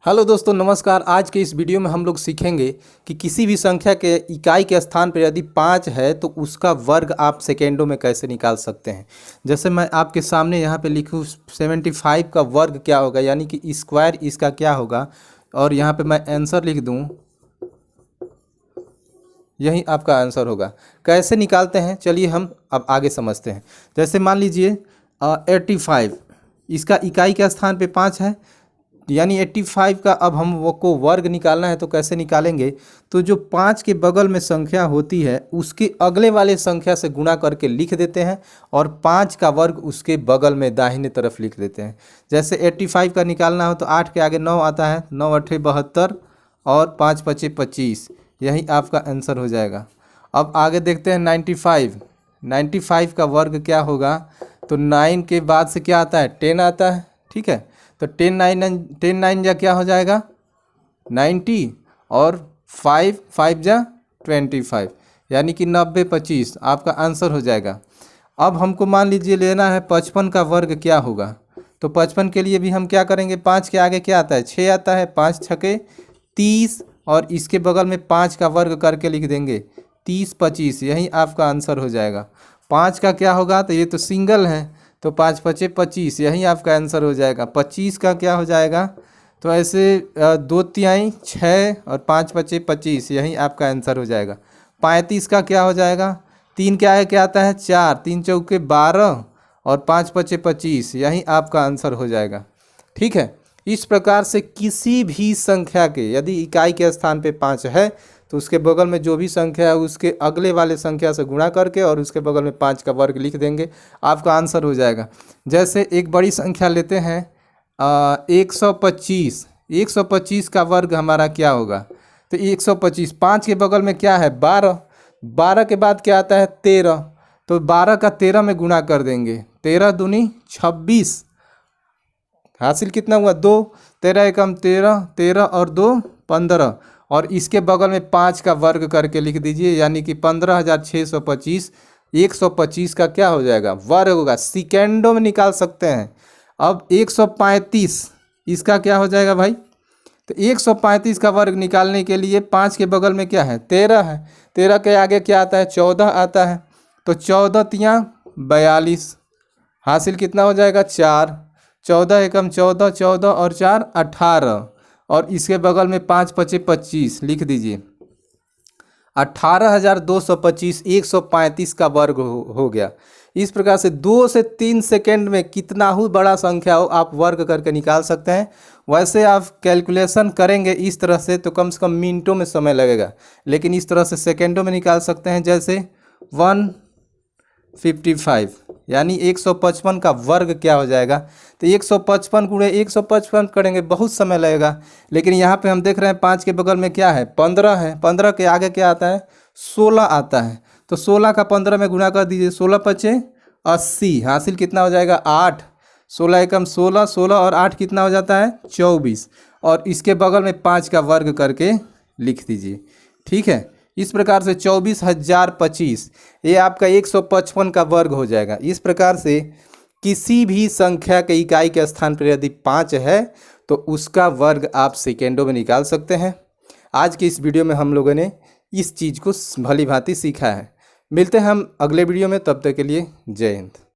Hello दोस्तों, नमस्कार। आज के इस वीडियो में हम लोग सीखेंगे कि किसी भी संख्या के इकाई के स्थान पर यदि 5 है तो उसका वर्ग आप सेकेंडों में कैसे निकाल सकते हैं। जैसे मैं आपके सामने यहाँ पे लिखूँ 75 का वर्ग क्या होगा, यानी कि स्क्वायर इसका क्या होगा, और यहाँ पे मैं आंसर लिख दूँ, यही आपका आंसर होगा। कैसे निकालते हैं चलिए हम अब आगे समझते हैं। जैसे मान लीजिए 85, इसका इकाई के स्थान पे 5 है, यानी 85 का अब हम वो को वर्ग निकालना है तो कैसे निकालेंगे। तो जो 5 के बगल में संख्या होती है उसके अगले वाले संख्या से गुणा करके लिख देते हैं और 5 का वर्ग उसके बगल में दाहिने तरफ लिख देते हैं। जैसे 85 का निकालना हो तो 8 के आगे 9 आता है, 9 अठे 72 और 5 पचे 25, यही आपका आंसर हो जाएगा। अब आगे देखते हैं 95 का वर्ग क्या होगा। तो 9 के बाद से क्या आता है, 10 आता है, ठीक है। तो 10 9 जा क्या हो जाएगा 90 और 5 जा 25, यानी कि 90 25 आपका आंसर हो जाएगा। अब हमको मान लीजिए लेना है 55 का वर्ग क्या होगा। तो 55 के लिए भी हम क्या करेंगे, 5 के आगे क्या आता है, 6 आता है, 5 छके 30 और इसके बगल में 5 का वर्ग करके लिख देंगे 30 25, यही आपका आंसर हो जाएगा। 5 का क्या होगा, तो ये तो सिंगल है तो 5 पचे 25, यही आपका आंसर हो जाएगा। 25 का क्या हो जाएगा, तो ऐसे 2 तिहाई 6 और 5 पचे 25, यही आपका आंसर हो जाएगा। 35 का क्या हो जाएगा, 3 के आगे क्या आता है 4, 3 चौके 12 और 5 पचे 25, यही आपका आंसर हो जाएगा। ठीक है, इस प्रकार से किसी भी संख्या के यदि इकाई के स्थान पे 5 है तो उसके बगल में जो भी संख्या है उसके अगले वाले संख्या से गुणा करके और उसके बगल में 5 का वर्ग लिख देंगे, आपका आंसर हो जाएगा। जैसे एक बड़ी संख्या लेते हैं 125 का वर्ग हमारा क्या होगा। तो 125, 5 के बगल में क्या है 12, 12 के बाद क्या आता है 13, तो 12 का 13 में गुणा कर देंगे, 13 दूनी 26, हासिल कितना हुआ 2, 13 एकम 13, 13 और 2 15, और इसके बगल में 5 का वर्ग करके लिख दीजिए, यानी कि 15,625। 125 का क्या हो जाएगा वर्ग होगा, सेकेंडों में निकाल सकते हैं। अब 135 इसका क्या हो जाएगा भाई, तो 135 का वर्ग निकालने के लिए 5 के बगल में क्या है 13 है, 13 के आगे क्या आता है 14 आता है, तो 14 तियाँ 42, हासिल कितना हो जाएगा 4, 14 एकम 14, 14 और 4 18, और इसके बगल में 5 पचे 25 लिख दीजिए। 18,225 135 का वर्ग हो गया। इस प्रकार से 2 से 3 सेकेंड में कितना ही बड़ा संख्या हो आप वर्ग करके निकाल सकते हैं। वैसे आप कैलकुलेशन करेंगे इस तरह से तो कम से कम मिनटों में समय लगेगा, लेकिन इस तरह से सेकेंडों में निकाल सकते हैं। जैसे 155 यानी 155 का वर्ग क्या हो जाएगा, तो 155 गुणे 155 करेंगे बहुत समय लगेगा, लेकिन यहाँ पे हम देख रहे हैं 5 के बगल में क्या है 15 है, 15 के आगे क्या आता है 16 आता है, तो 16 का 15 में गुणा कर दीजिए, 16 पचे 80, हासिल कितना हो जाएगा 8, 16 एकम 16, 16 और 8 कितना हो जाता है 24, और इसके बगल में 5 का वर्ग करके लिख दीजिए। ठीक है, इस प्रकार से 24,025 ये आपका 155 का वर्ग हो जाएगा। इस प्रकार से किसी भी संख्या के इकाई के स्थान पर यदि 5 है तो उसका वर्ग आप सेकेंडों में निकाल सकते हैं। आज की इस वीडियो में हम लोगों ने इस चीज़ को भली भांति सीखा है। मिलते हैं हम अगले वीडियो में, तब तक के लिए जय हिंद।